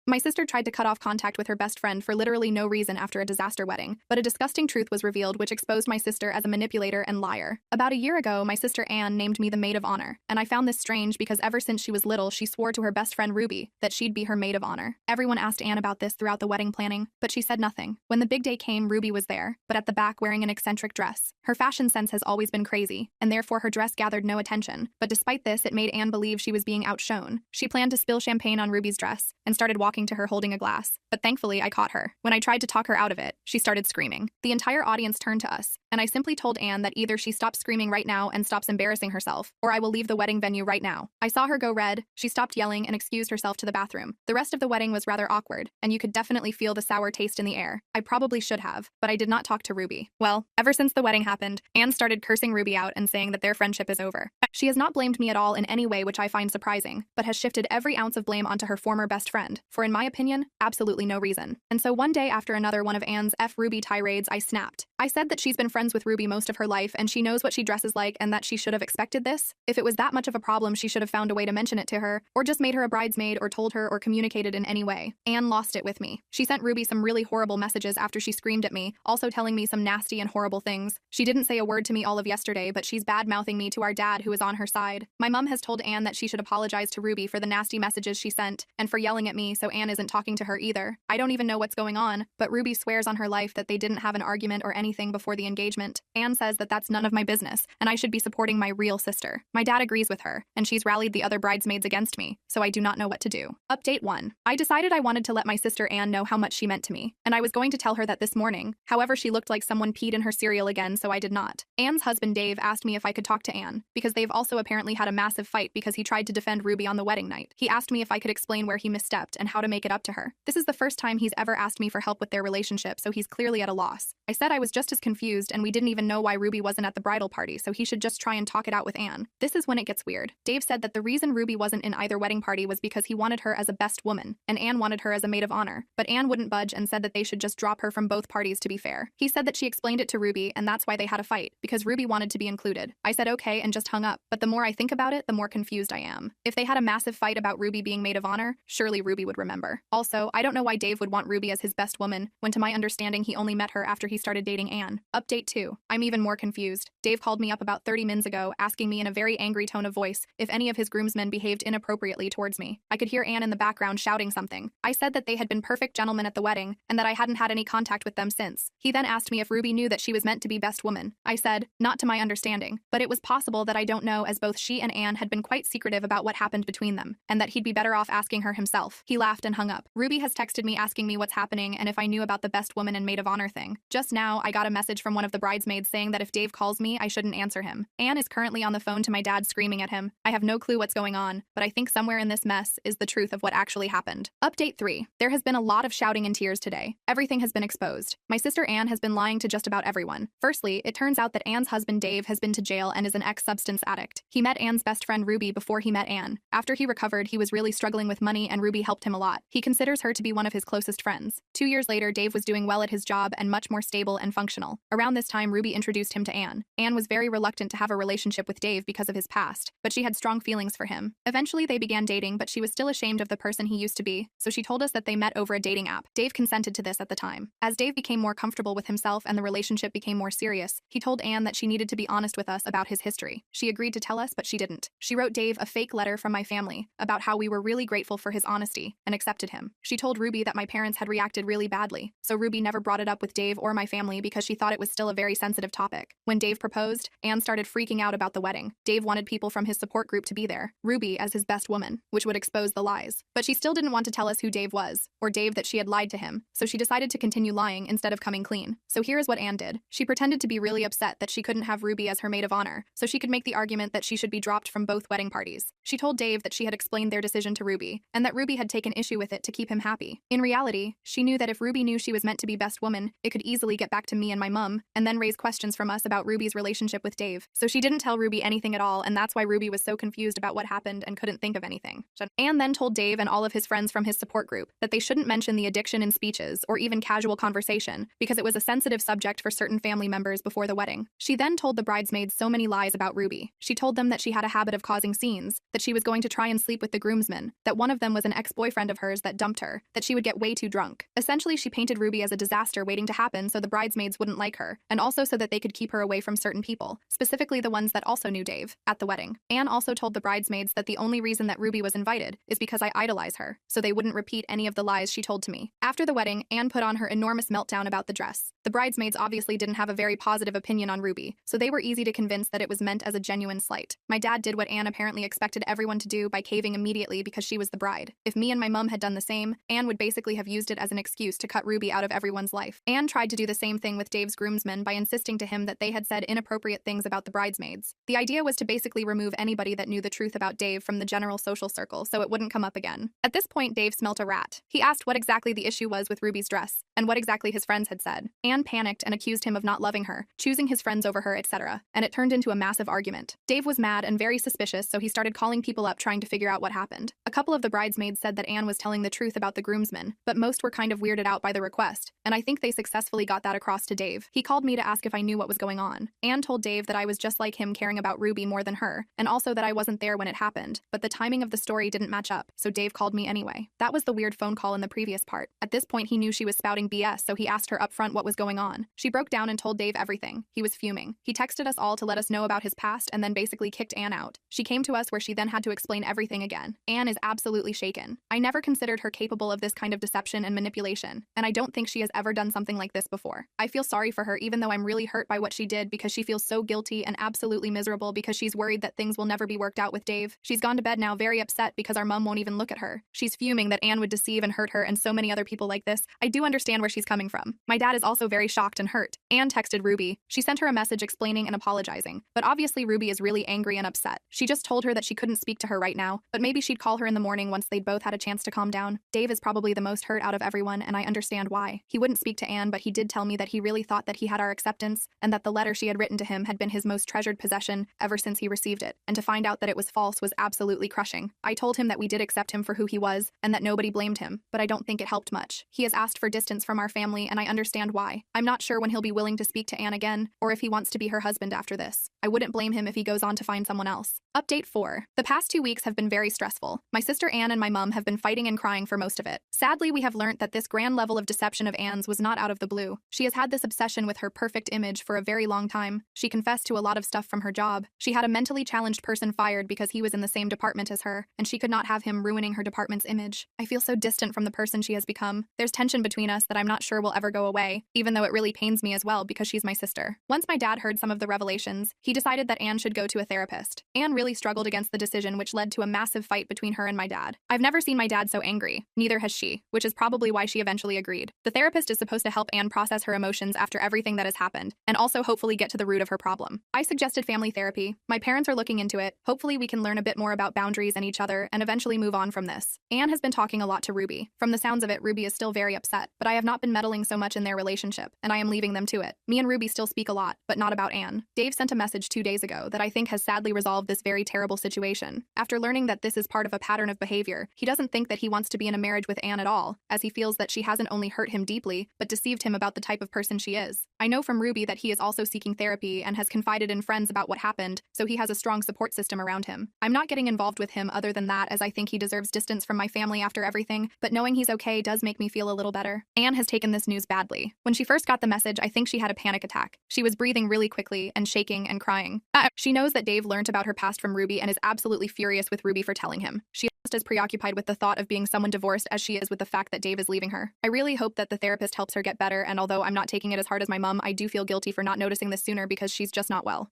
My sister tried to cut off contact with her best friend for literally no reason after a disaster wedding, but a disgusting truth was revealed which exposed my sister as a manipulator and liar. About a year ago, my sister Anne named me the maid of honor, and I found this strange because ever since she was little, she swore to her best friend Ruby that she'd be her maid of honor. Everyone asked Anne about this throughout the wedding planning, but she said nothing. When the big day came, Ruby was there, but at the back wearing an eccentric dress. Her fashion sense has always been crazy, and therefore her dress gathered no attention, but despite this, it made Anne believe she was being outshone. She planned to spill champagne on Ruby's dress and started walking to her holding a glass, but thankfully I caught her. When I tried to talk her out of it, she started screaming. The entire audience turned to us, and I simply told Anne that either she stops screaming right now and stops embarrassing herself, or I will leave the wedding venue right now. I saw her go red, she stopped yelling and excused herself to the bathroom. The rest of the wedding was rather awkward, and you could definitely feel the sour taste in the air. I probably should have, but I did not talk to Ruby. Well, ever since the wedding happened, Anne started cursing Ruby out and saying that their friendship is over. She has not blamed me at all in any way, which I find surprising, but has shifted every ounce of blame onto her former best friend, for in my opinion, absolutely no reason. And so one day after another one of Anne's F Ruby tirades, I snapped. I said that she's been friends with Ruby most of her life and she knows what she dresses like and that she should have expected this. If it was that much of a problem, she should have found a way to mention it to her, or just made her a bridesmaid or told her or communicated in any way. Anne lost it with me. She sent Ruby some really horrible messages after she screamed at me, also telling me some nasty and horrible things. She didn't say a word to me all of yesterday, but she's bad-mouthing me to our dad who is on her side. My mom has told Anne that she should apologize to Ruby for the nasty messages she sent and for yelling at me, so Anne isn't talking to her either. I don't even know what's going on, but Ruby swears on her life that they didn't have an argument or anything before the engagement. Anne says that that's none of my business, and I should be supporting my real sister. My dad agrees with her, and she's rallied the other bridesmaids against me, so I do not know what to do. Update 1. I decided I wanted to let my sister Anne know how much she meant to me, and I was going to tell her that this morning. However, she looked like someone peed in her cereal again, so I did not. Anne's husband Dave asked me if I could talk to Anne, because they've also apparently had a massive fight because he tried to defend Ruby on the wedding night. He asked me if I could explain where he misstepped and how to make it up to her. This is the first time he's ever asked me for help with their relationship, so he's clearly at a loss. I said I was just as confused and we didn't even know why Ruby wasn't at the bridal party, so he should just try and talk it out with Anne. This is when it gets weird. Dave said that the reason Ruby wasn't in either wedding party was because he wanted her as a best woman, and Anne wanted her as a maid of honor, but Anne wouldn't budge and said that they should just drop her from both parties to be fair. He said that she explained it to Ruby and that's why they had a fight, because Ruby wanted to be included. I said okay and just hung up, but the more I think about it, the more confused I am. If they had a massive fight about Ruby being maid of honor, surely Ruby would remember. Also, I don't know why Dave would want Ruby as his best woman, when to my understanding he only met her after he started dating Anne. Update 2. I'm even more confused. Dave called me up about 30 minutes ago, asking me in a very angry tone of voice if any of his groomsmen behaved inappropriately towards me. I could hear Anne in the background shouting something. I said that they had been perfect gentlemen at the wedding, and that I hadn't had any contact with them since. He then asked me if Ruby knew that she was meant to be best woman. I said, not to my understanding, but it was possible that I don't know, as both she and Anne had been quite secretive about what happened between them, and that he'd be better off asking her himself. He laughed and hung up. Ruby has texted me asking me what's happening and if I knew about the best woman and maid of honor thing. Just now, I got a message from one of the bridesmaids saying that if Dave calls me, I shouldn't answer him. Anne is currently on the phone to my dad screaming at him. I have no clue what's going on, but I think somewhere in this mess is the truth of what actually happened. Update 3. There has been a lot of shouting and tears today. Everything has been exposed. My sister Anne has been lying to just about everyone. Firstly, it turns out that Anne's husband Dave has been to jail and is an ex-substance addict. He met Anne's best friend Ruby before he met Anne. After he recovered, he was really struggling with money and Ruby helped him a lot. He considers her to be one of his closest friends. 2 years later, Dave was doing well at his job and much more stable and functional. Around this time, Ruby introduced him to Anne. Anne was very reluctant to have a relationship with Dave because of his past, but she had strong feelings for him. Eventually, they began dating, but she was still ashamed of the person he used to be, so she told us that they met over a dating app. Dave consented to this at the time. As Dave became more comfortable with himself and the relationship became more serious, he told Anne that she needed to be honest with us about his history. She agreed to tell us, but she didn't. She wrote Dave a fake letter from my family about how we were really grateful for his honesty and accepted him. She told Ruby that my parents had reacted really badly, so Ruby never brought it up with Dave or my family because she thought it was still a very sensitive topic. When Dave proposed, Anne started freaking out about the wedding. Dave wanted people from his support group to be there, Ruby as his best woman, which would expose the lies. But she still didn't want to tell us who Dave was, or Dave that she had lied to him, so she decided to continue lying instead of coming clean. So here is what Anne did. She pretended to be really upset that she couldn't have Ruby as her maid of honor, so she could make the argument that she should be dropped from both wedding parties. She told Dave that she had explained their decision to Ruby, and that Ruby had taken issue with it to keep him happy. In reality, she knew that if Ruby knew she was meant to be best woman, it could easily get back to me and my mom, and then raise questions from us about Ruby's relationship with Dave. So she didn't tell Ruby anything at all, and that's why Ruby was so confused about what happened and couldn't think of anything. Anne then told Dave and all of his friends from his support group that they shouldn't mention the addiction in speeches or even casual conversation because it was a sensitive subject for certain family members before the wedding. She then told the bridesmaids so many lies about Ruby. She told them that she had a habit of causing scenes, that she was going to try and sleep with the groomsmen, that one of them was an ex-boyfriend of of hers that dumped her, that she would get way too drunk. Essentially, she painted Ruby as a disaster waiting to happen so the bridesmaids wouldn't like her, and also so that they could keep her away from certain people, specifically the ones that also knew Dave, at the wedding. Anne also told the bridesmaids that the only reason that Ruby was invited is because I idolize her, so they wouldn't repeat any of the lies she told to me. After the wedding, Anne put on her enormous meltdown about the dress. The bridesmaids obviously didn't have a very positive opinion on Ruby, so they were easy to convince that it was meant as a genuine slight. My dad did what Anne apparently expected everyone to do by caving immediately because she was the bride. If me and my mum had done the same, Anne would basically have used it as an excuse to cut Ruby out of everyone's life. Anne tried to do the same thing with Dave's groomsmen by insisting to him that they had said inappropriate things about the bridesmaids. The idea was to basically remove anybody that knew the truth about Dave from the general social circle so it wouldn't come up again. At this point, Dave smelt a rat. He asked what exactly the issue was with Ruby's dress, and what exactly his friends had said. Anne panicked and accused him of not loving her, choosing his friends over her, etc., and it turned into a massive argument. Dave was mad and very suspicious, so he started calling people up trying to figure out what happened. A couple of the bridesmaids said that Anne was telling the truth about the groomsmen, but most were kind of weirded out by the request, and I think they successfully got that across to Dave. He called me to ask if I knew what was going on. Anne told Dave that I was just like him, caring about Ruby more than her, and also that I wasn't there when it happened, but the timing of the story didn't match up, so Dave called me anyway. That was the weird phone call in the previous part. At this point, he knew she was spouting BS, so he asked her upfront what was going on. She broke down and told Dave everything. He was fuming. He texted us all to let us know about his past and then basically kicked Anne out. She came to us where she then had to explain everything again. Anne is absolutely shaken. I never considered her capable of this kind of deception and manipulation, and I don't think she has ever done something like this before. I feel sorry for her even though I'm really hurt by what she did because she feels so guilty and absolutely miserable because she's worried that things will never be worked out with Dave. She's gone to bed now very upset because our mum won't even look at her. She's fuming that Anne would deceive and hurt her and so many other people like this. I do understand where she's coming from. My dad is also very shocked and hurt. Anne texted Ruby. She sent her a message explaining and apologizing, but obviously Ruby is really angry and upset. She just told her that she couldn't speak to her right now, but maybe she'd call her in the morning once they'd both had a chance to calm down. Dave is probably the most hurt out of everyone, and I understand why. He wouldn't speak to Anne, but he did tell me that he really thought that he had our acceptance, and that the letter she had written to him had been his most treasured possession ever since he received it, and to find out that it was false was absolutely crushing. I told him that we did accept him for who he was, and that nobody blamed him, but I don't think it helped much. He has asked for distance from our family, and I understand why. I'm not sure when he'll be willing to speak to Anne again, or if he wants to be her husband after this. I wouldn't blame him if he goes on to find someone else. Update 4. The past 2 weeks have been very stressful. My sister Anne and my mum have been fighting and crying for most of it. Sadly, we have learnt that this grand level of deception of Anne's was not out of the blue. She has had this obsession with her perfect image for a very long time. She confessed to a lot of stuff from her job. She had a mentally challenged person fired because he was in the same department as her, and she could not have him ruining her department's image. I feel so distant from the person she has become. There's tension between us that I'm not sure will ever go away, even though it really pains me as well because she's my sister. Once my dad heard some of the revelations, he decided that Anne should go to a therapist. Anne really struggled against the decision, which led to a massive fight between her and my dad. I've never seen my dad so angry, neither has she, which is probably why she eventually agreed. The therapist is supposed to help Anne process her emotions after everything that has happened, and also hopefully get to the root of her problem. I suggested family therapy. My parents are looking into it. Hopefully we can learn a bit more about boundaries and each other and eventually move on from this. Anne has been talking a lot to Ruby. From the sounds of it, Ruby is still very upset, but I have not been meddling so much in their relationship, and I am leaving them to it. Me and Ruby still speak a lot, but not about Anne. Dave sent a message 2 days ago that I think has sadly resolved this very terrible situation. After learning that this is part of a pattern of behavior, he doesn't think that he wants to be in a marriage with Anne at all, as he feels that she hasn't only hurt him deeply, but deceived him about the type of person she is. I know from Ruby that he is also seeking therapy and has confided in friends about what happened, so he has a strong support system around him. I'm not getting involved with him other than that, as I think he deserves distance from my family after everything, but knowing he's okay does make me feel a little better. Anne has taken this news badly. When she first got the message, I think she had a panic attack. She was breathing really quickly and shaking and crying. She knows that Dave learnt about her past from Ruby and is absolutely furious with Ruby for telling him. She is just as preoccupied with the thought of being someone divorced as she is with the fact that Dave is leaving her. I really hope that the therapist helps her get better, and although I'm not taking it as hard as my mum, I do feel guilty for not noticing this sooner because she's just not well.